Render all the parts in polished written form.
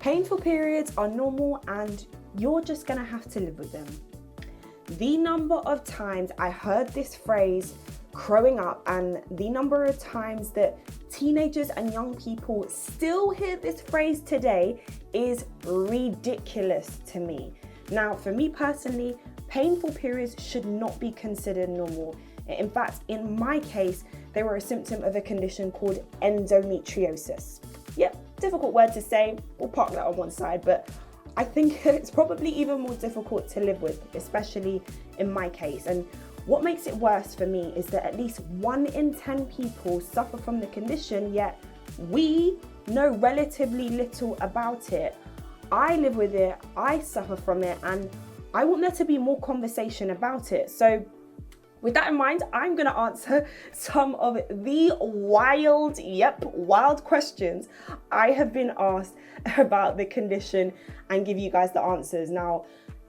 Painful periods are normal and you're just gonna have to live with them. The number of times I heard this phrase growing up and the number of times that teenagers and young people still hear this phrase today is ridiculous to me. Now, for me personally, painful periods should not be considered normal. In fact, in my case, they were a symptom of a condition called endometriosis. Yep, difficult word to say, we'll park that on one side, but I think it's probably even more difficult to live with, especially in my case. And what makes it worse for me is that at least 1 in 10 people suffer from the condition, yet we know relatively little about it. I live with it, I suffer from it, and I want there to be more conversation about it. So with that in mind, I'm gonna answer some of the wild questions I have been asked about the condition and give you guys the answers. Now,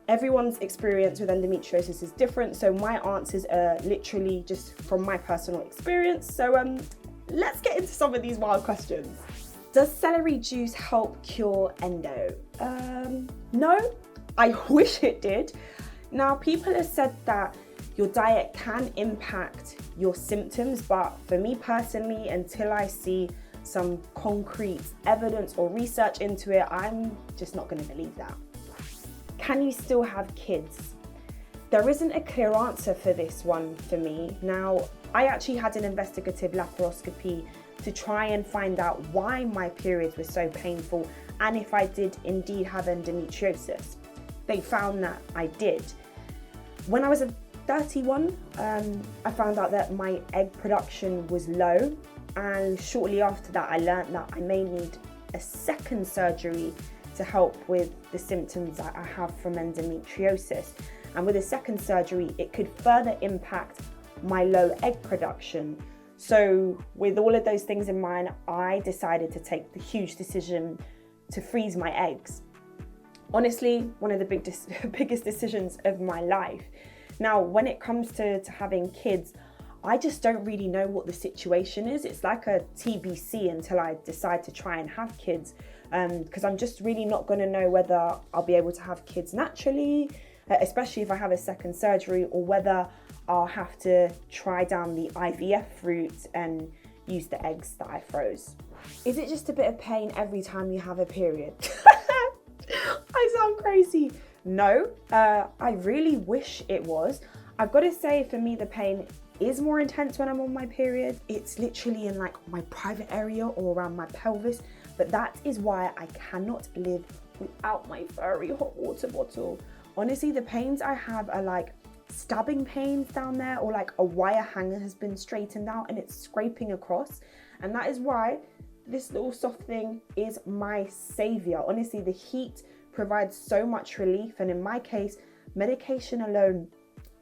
everyone's experience with endometriosis is different, so my answers are literally just from my personal experience. So let's get into some of these wild questions. Does celery juice help cure endo? No, I wish it did. Now, people have said that your diet can impact your symptoms, but for me personally, until I see some concrete evidence or research into it, I'm just not going to believe that. Can you still have kids? There isn't a clear answer for this one for me. Now, I actually had an investigative laparoscopy to try and find out why my periods were so painful and if I did indeed have endometriosis. They found that I did. When I was 31, I found out that my egg production was low, and shortly after that I learned that I may need a second surgery to help with the symptoms that I have from endometriosis. And with a second surgery, it could further impact my low egg production. So with all of those things in mind, I decided to take the huge decision to freeze my eggs. Honestly, one of the biggest decisions of my life. Now, when it comes to having kids, I just don't really know what the situation is. It's like a TBC until I decide to try and have kids, because I'm just really not going to know whether I'll be able to have kids naturally, especially if I have a second surgery, or whether I'll have to try down the IVF route and use the eggs that I froze. Is it just a bit of pain every time you have a period? I sound crazy. No, I really wish it was. I've got to say, for me, the pain is more intense when I'm on my period. It's literally in like my private area or around my pelvis, but that is why I cannot live without my furry hot water bottle. Honestly, the pains I have are like stabbing pains down there, or like a wire hanger has been straightened out and it's scraping across. And that is why this little soft thing is my savior. Honestly, the heat provides so much relief, and in my case, medication alone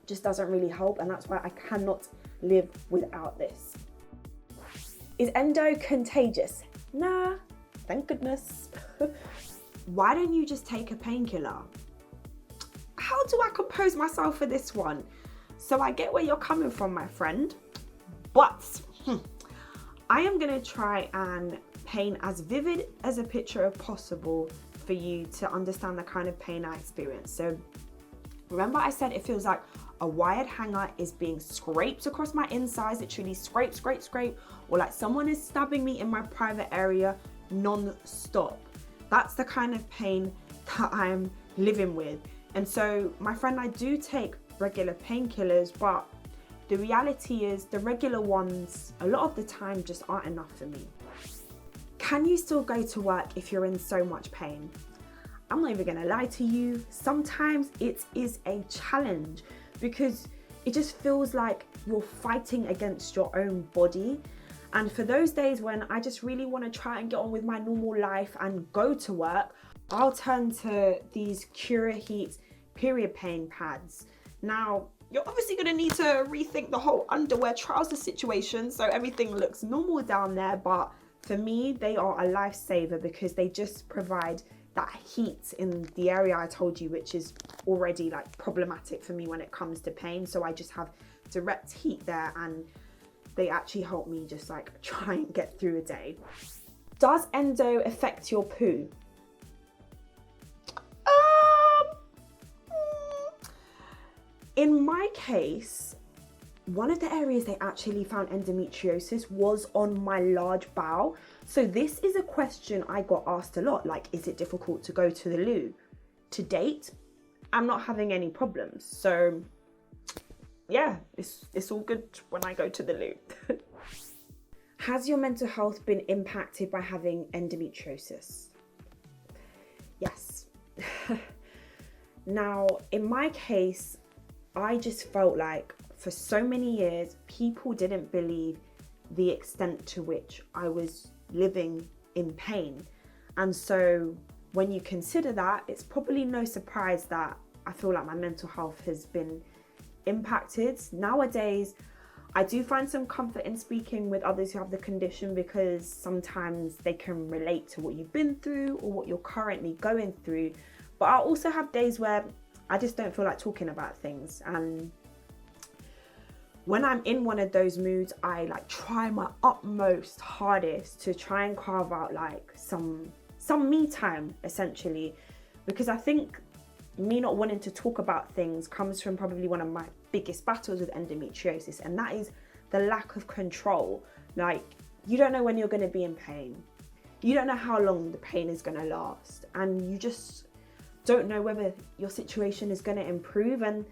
just doesn't really help, and that's why I cannot live without this. Is endo contagious? Nah, thank goodness. Why don't you just take a painkiller? How do I compose myself for this one? So I get where you're coming from, my friend, but I am gonna try and paint as vivid as a picture as possible for you to understand the kind of pain I experience. So remember I said it feels like a wired hanger is being scraped across my insides, literally scrape, or like someone is stabbing me in my private area non-stop. That's the kind of pain that I'm living with. And so, my friend, I do take regular painkillers, but the reality is the regular ones, a lot of the time, just aren't enough for me. Can you still go to work if you're in so much pain? I'm not even gonna lie to you. Sometimes it is a challenge because it just feels like you're fighting against your own body. And for those days when I just really want to try and get on with my normal life and go to work, I'll turn to these Cura Heat period pain pads. Now, you're obviously going to need to rethink the whole underwear trouser situation so everything looks normal down there, but for me, they are a lifesaver because they just provide that heat in the area I told you, which is already like problematic for me when it comes to pain. So I just have direct heat there, and they actually help me just like try and get through a day. Does endo affect your poo? In my case, one of the areas they actually found endometriosis was on my large bowel. So this is a question I got asked a lot, like, is it difficult to go to the loo? To date, I'm not having any problems. So yeah, it's all good when I go to the loo. Has your mental health been impacted by having endometriosis? Yes. Now, in my case, I just felt like for so many years, people didn't believe the extent to which I was living in pain. And so when you consider that, it's probably no surprise that I feel like my mental health has been impacted. Nowadays, I do find some comfort in speaking with others who have the condition because sometimes they can relate to what you've been through or what you're currently going through. But I also have days where I just don't feel like talking about things. And when I'm in one of those moods, I like try my utmost hardest to try and carve out like some me time, essentially, because I think me not wanting to talk about things comes from probably one of my biggest battles with endometriosis, and that is the lack of control. Like, you don't know when you're going to be in pain, you don't know how long the pain is going to last, and you just don't know whether your situation is going to improve, and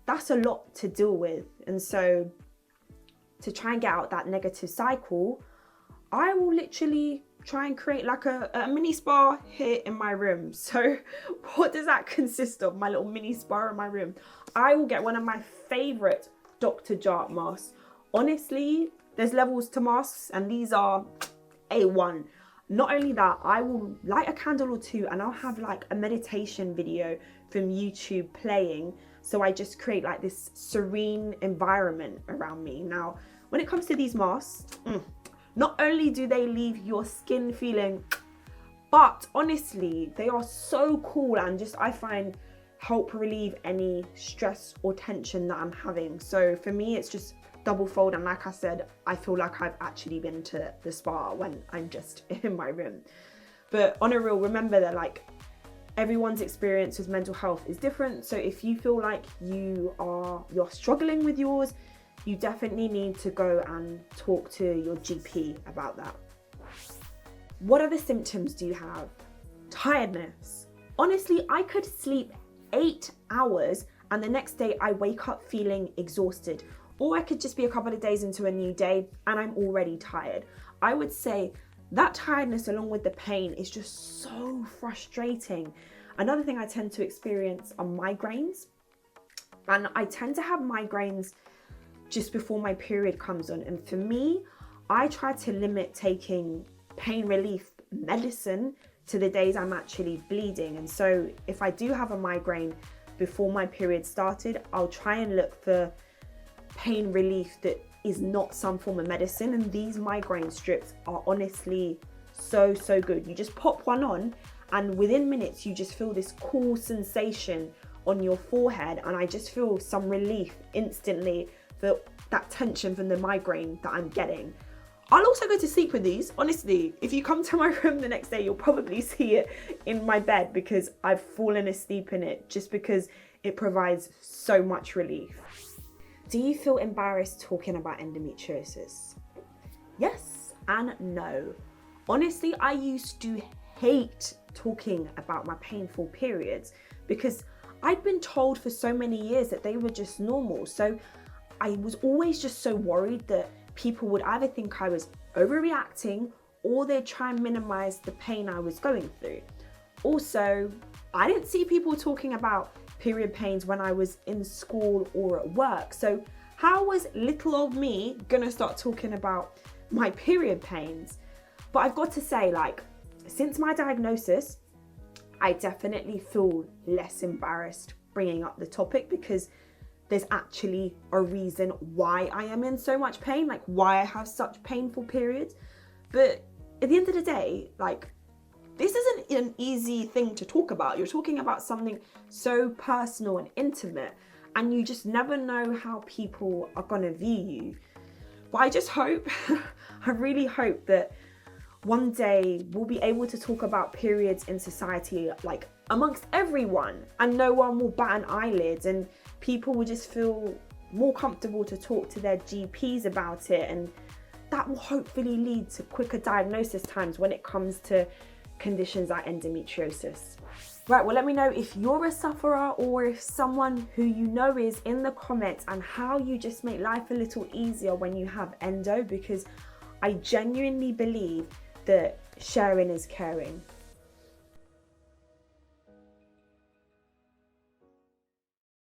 that's a lot to deal with. And so to try and get out that negative cycle, I will literally try and create like a mini spa here in my room. So what does that consist of? My little mini spa in my room. I will get one of my favorite Dr. Jart masks. Honestly, there's levels to masks and these are A1. Not only that, I will light a candle or two and I'll have like a meditation video from YouTube playing. So I just create like this serene environment around me. Now, when it comes to these masks, not only do they leave your skin feeling, but honestly, they are so cool and just, I find, help relieve any stress or tension that I'm having. So for me, it's just double fold. And like I said, I feel like I've actually been to the spa when I'm just in my room. But on a real, remember that like everyone's experience with mental health is different. So if you feel like you're struggling with yours, you definitely need to go and talk to your GP about that. What other symptoms do you have? Tiredness. Honestly, I could sleep 8 hours and the next day I wake up feeling exhausted. Or I could just be a couple of days into a new day and I'm already tired. I would say that tiredness along with the pain is just so frustrating. Another thing I tend to experience are migraines. And I tend to have migraines just before my period comes on. And for me, I try to limit taking pain relief medicine to the days I'm actually bleeding. And so if I do have a migraine before my period started, I'll try and look for pain relief that is not some form of medicine. And these migraine strips are honestly so good. You just pop one on and within minutes you just feel this cool sensation on your forehead, and I just feel some relief instantly for that tension from the migraine that I'm getting. I'll also go to sleep with these. Honestly, if you come to my room the next day, you'll probably see it in my bed because I've fallen asleep in it just because it provides so much relief. Do you feel embarrassed talking about endometriosis? Yes and no. Honestly, I used to hate talking about my painful periods because I'd been told for so many years that they were just normal. So I was always just so worried that people would either think I was overreacting or they'd try and minimize the pain I was going through. Also, I didn't see people talking about period pains when I was in school or at work. So how was little old me gonna start talking about my period pains? But I've got to say, like, since my diagnosis, I definitely feel less embarrassed bringing up the topic because there's actually a reason why I am in so much pain, like why I have such painful periods. But at the end of the day, like, this isn't an easy thing to talk about. You're talking about something so personal and intimate, and you just never know how people are gonna view you. But I just hope, I really hope that one day we'll be able to talk about periods in society, like amongst everyone, and no one will bat an eyelid. And people will just feel more comfortable to talk to their GPs about it, and that will hopefully lead to quicker diagnosis times when it comes to conditions like endometriosis. Right, well, let me know if you're a sufferer or if someone who you know is in the comments, and how you just make life a little easier when you have endo, because I genuinely believe that sharing is caring.